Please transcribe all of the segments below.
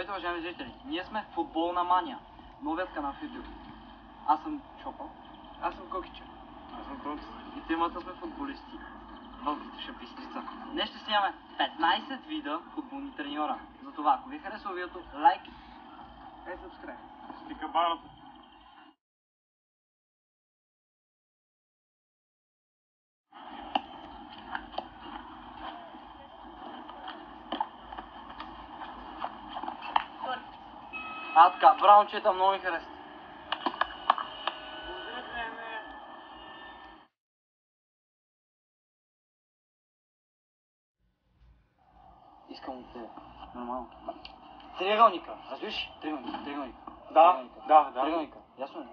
Здравейте, уважаеми зрители! Ние сме Футболна мания, новият канал в YouTube. Аз съм Чопо. Аз съм Кокича. Аз съм Тонкс. И тримата сме футболисти. Вълките шапистрица. Днес ще снимаме 15 вида футболни треньора. Затова, ако ви харесва видеото, лайк Е, subscribe. Стика барата. така, браунчета много ми харесва. Искам от тебе. Нормално. Триъгълника. Разбираш? Триъгълника. Да. Триъгълника. Ясно ли?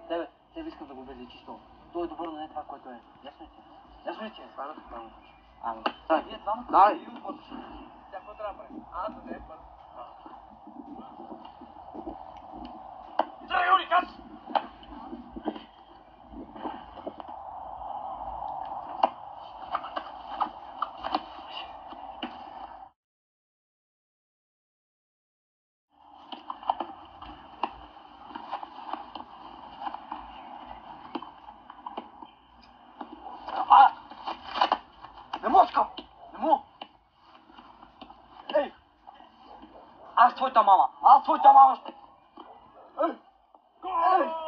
Тебе искам да го обезличиш това. Той е добър, но не е това, което е. Ясно ли ти? Ясно ли ти е? Това е правилно. Ами. Сега, вие двамата. Давай. Вие отборче. Сега какво трябва да правим? Да не е първо. Триъгълник, аз! Не мога така! Не мога! Ей! Аз твоята мама ще... Ей! Ей!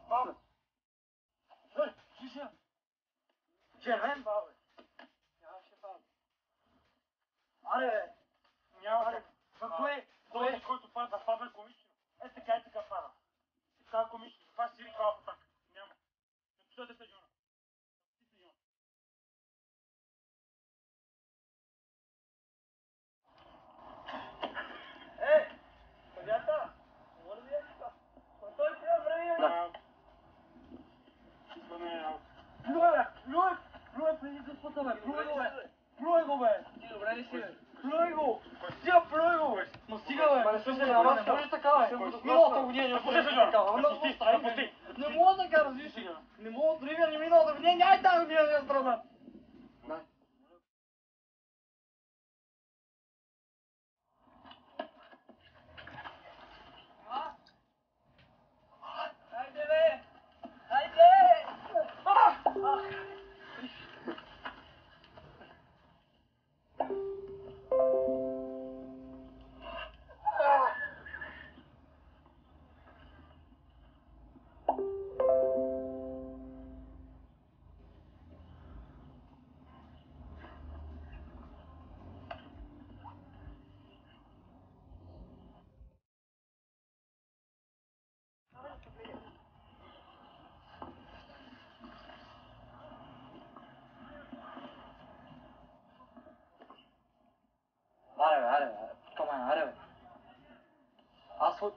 Бабе! Ей, тише! Червен, бабе! Нямаше фаул. Аре, бе! Няма как. Кое? Този, който пада, пада комично. Е, така пада. Така комично. Това си рикава в атака. Няма. Що да се жона? Е! Съдята! Моля ви е така. Той трябва време. Плюй преди да спута, бе! Плюй го, бе! Ти добре ли си, бе? Плюй го! Стига, плюй го! Ма стига, бе! Ма не слушай, Не може така, бе! Миналата година не може така. Не мога така, разбираш ли? Не мога, дори не миналата година, няма тази година да я страна. Хайде, бе! Хайде! Аре, бе! Come аре, бе! Аз свой...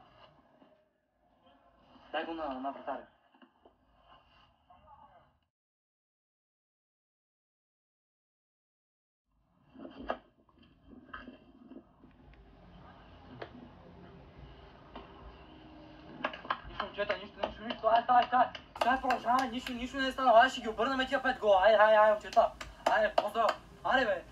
Дай го на вратаря. Момчета, нищо, ай, продължаваме, нищо не е станало, ай, ще ги обърнем тия 5 гола, ай, момчета, айде, поздрав, аре, бе.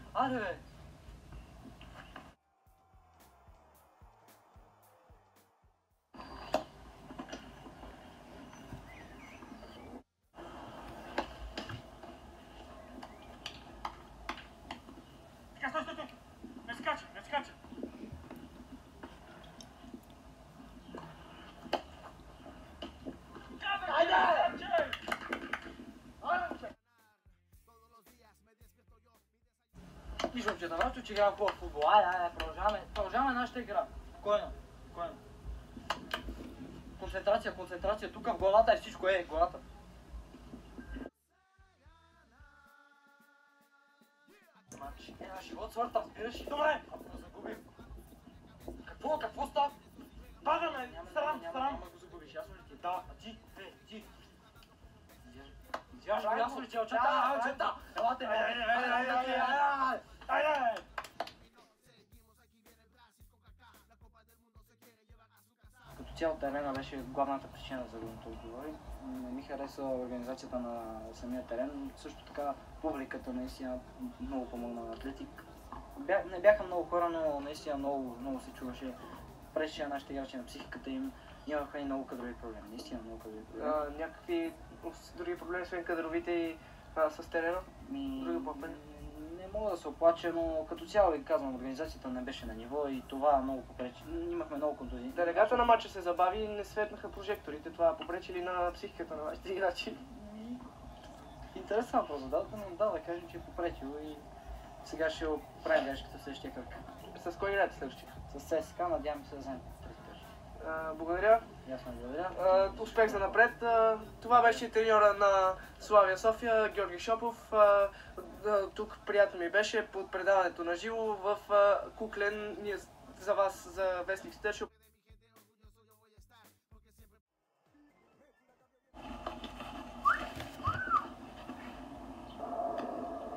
Така, стой! Не скача! Виж, момчета, врато, че играем хубав футбол, айде, продължаваме нашата игра, спокойно. Концентрация, тук в главата е всичко, главата. Живот свърта, разбираш ли? Добре! Ако го загубим. Какво става? Падаме! Срам! Няма го загубиш, ясно ли ти? Да, ти. Извяжа го, ясно ли ти? Очета! Елате! Айде! като цяло терена беше главната причина за да отговори. Не ми хареса организацията на самия терен, също така публиката наистина много помогна на Атлетик. Не бяха много хора, но наистина много се чуваше. Пречеше на нашите играчи на психиката им. Имаха и много кадрови проблеми, наистина много кадрови проблеми. Някакви други проблеми, освен кадровите и с терена? Други проблеми? Не мога да се оплача, но като цяло ви казвам, организацията не беше на ниво и това много попречи. Имахме много контузии. Делегата на матча се забави и не светнаха прожекторите. Това попречи ли на психиката на вашите играчи? Интересен въпрос, да кажем, че е попречило и сега ще оправим грешката в следващия кръг. С кой играете следващия? С ССК, надявам се да вземем. Благодаря. Ясно, благодаря. Успех за напред. Това беше треньора на Славия София, Георги Шопов. Тук приятно ми беше под предаването на живо в Куклен. Ние за вас, за Вестник Стършо.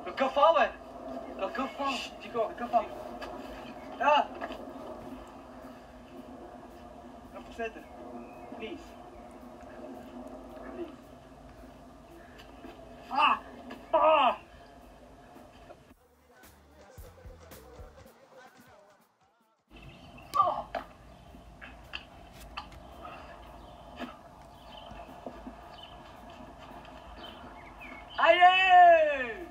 Какъв фал, бе? Какъв фал? Тихо, какъв фал? Напуснете. Please. Айде!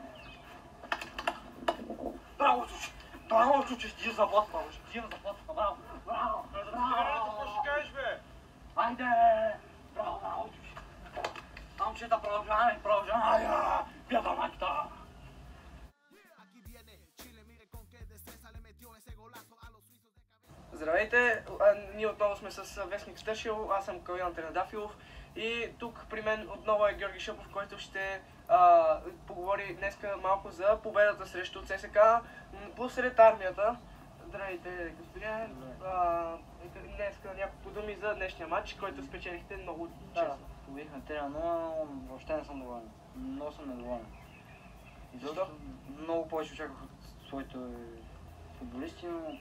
Браво, чуче! Браво, чуче! Стига за блатва, стига за блатва, браво! Браво! Какво ще кажеш, бе? Айде! Браво, браво, чуче! Момчета, продължаваме! Айде! Бяга майката! Здравейте, ние отново сме с Вестник Стършил, аз съм Калиан Тренадафилов и тук при мен отново е Георги Шопов, който ще поговори днеска малко за победата срещу ЦСК посред армията. Здравейте, господин. Днеска няколко думи за днешния матч, който спечелихте много честно. Победихме 3-0, но въобще не съм доволен. Много съм недоволен. Защо? Много повече очаквах от своите футболисти, но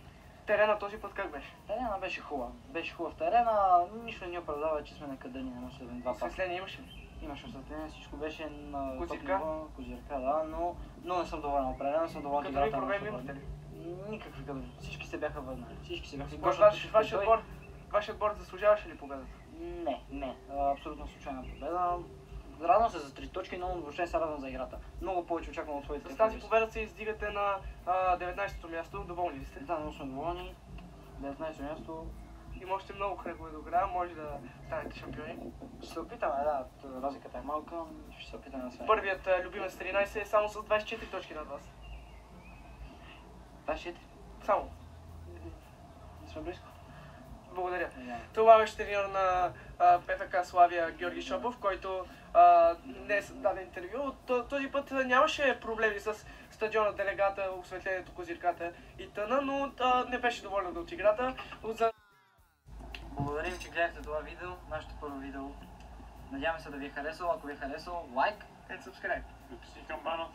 Терена този път как беше? терена беше хубав. Беше хубав терена, нищо не ни оправдава, че сме накъдени, не може да дадем два паса. Осветление имаше ли? Имаше осветление, всичко беше на Козирка? Козирка, да, но не съм доволен. Определено не съм доволен от Кадрови играта на проблеми нашата имахте ли? Никакви кадрови. Всички се бяха върнали. Всички се бяха. Вашият отбор заслужаваше ли победата? Не. Абсолютно случайна победа. Радвам се за 3 точки, но въобще не се радвам за играта. Много повече очаквам от своите. С тази победа се издигате на 19-то място. Доволни ли сте? Да, много сме доволни. 19-то място. Има още много кръгове до града, може да станете шампиони. Ще се опитаме, да. Разликата е малка. Ще се опитаме да се. Първият любимец 13 е само с 24 точки над вас. 24. Само. Не сме близко. Благодаря. Да. Това беше треньор на ПФК Славия Георги Шопов, който днес даде интервю. Този път нямаше проблеми с стадиона, делегата, осветлението, козирката и т.н., но не беше доволен от играта. Благодарим, че гледахте това видео, нашето първо видео. Надяваме се да ви е харесало. Ако ви е харесало, лайк And subscribe. Включи камбаната.